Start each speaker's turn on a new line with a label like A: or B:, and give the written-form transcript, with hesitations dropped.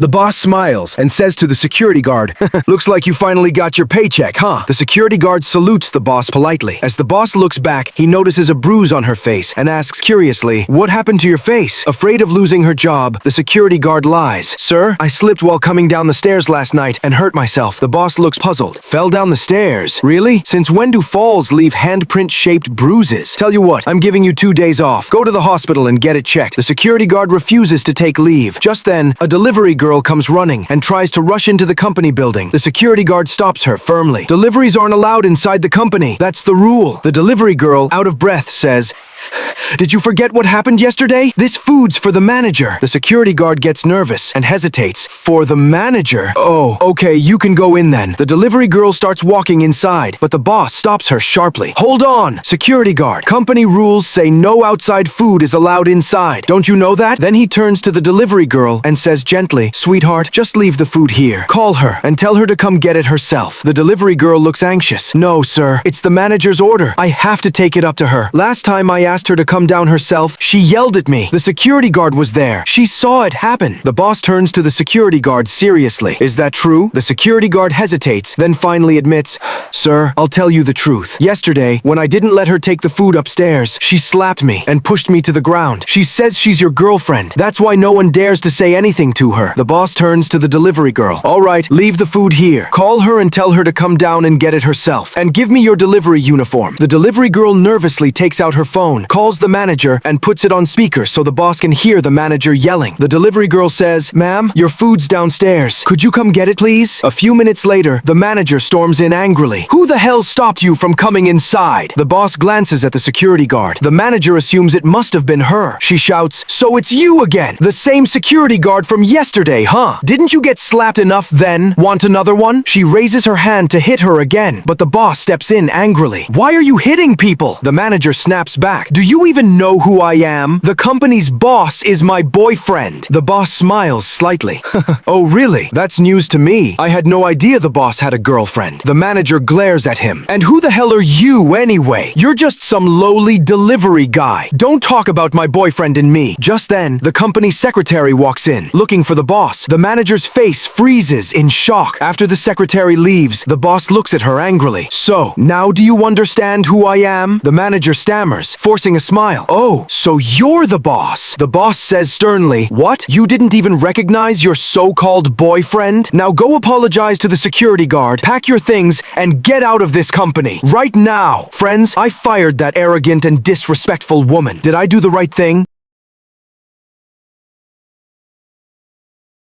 A: The boss smiles and says to the security guard, "Looks like you finally got your paycheck, huh?" The security guard salutes the boss politely. As the boss looks back, he notices a bruise on her face and asks curiously, "What happened to your face?" Afraid of losing her job, the security guard lies. "Sir, I slipped while coming down the stairs last night and hurt myself." The boss looks puzzled. "Fell down the stairs? Really? Since when do falls leave handprint-shaped bruises? Tell you what, I'm giving you 2 days off. Go to the hospital and get it checked." The security guard refuses to take leave. Just then, a delivery girl comes running and tries to rush into the company building. The security guard stops her firmly. "Deliveries aren't allowed inside the company. That's the rule." The delivery girl, out of breath, says, "Did you forget what happened yesterday? This food's for the manager." The security guard gets nervous and hesitates. "For the manager? Oh, okay, you can go in then." The delivery girl starts walking inside, but the boss stops her sharply. "Hold on, security guard. Company rules say no outside food is allowed inside. Don't you know that?" Then he turns to the delivery girl and says gently, "Sweetheart, just leave the food here. Call her and tell her to come get it herself." The delivery girl looks anxious. "No, sir, it's the manager's order. I have to take it up to her. Last time I asked her to come down herself, she yelled at me. The security guard was there. She saw it happen." The boss turns to the security guard seriously. "Is that true?" The security guard hesitates, then finally admits, "Sir, I'll tell you the truth. Yesterday, when I didn't let her take the food upstairs, she slapped me and pushed me to the ground. She says she's your girlfriend. That's why no one dares to say anything to her." The boss turns to the delivery girl. "All right, leave the food here. Call her and tell her to come down and get it herself. And give me your delivery uniform." The delivery girl nervously takes out her phone, calls the manager, and puts it on speaker so the boss can hear the manager yelling. The delivery girl says, "Ma'am, your food's downstairs. Could you come get it, please?" A few minutes later, the manager storms in angrily. "Who the hell stopped you from coming inside?" The boss glances at the security guard. The manager assumes it must have been her. She shouts, "So it's you again? The same security guard from yesterday, huh? Didn't you get slapped enough then? Want another one?" She raises her hand to hit her again, but the boss steps in angrily. "Why are you hitting people?" The manager snaps back. "Do you even know who I am? The company's boss is my boyfriend." The boss smiles slightly. "Oh, really? That's news to me. I had no idea the boss had a girlfriend." The manager glares at him. "And who the hell are you anyway? You're just some lowly delivery guy. Don't talk about my boyfriend and me." Just then, the company secretary walks in, looking for the boss. The manager's face freezes in shock. After the secretary leaves, the boss looks at her angrily. "So, now do you understand who I am?" The manager stammers, forcing a smile. "Oh, so you're the boss." The boss says sternly, "What? You didn't even recognize your so-called boyfriend? Now go apologize to the security guard, pack your things, and get out of this company. Right now." Friends, I fired that arrogant and disrespectful woman. Did I do the right thing?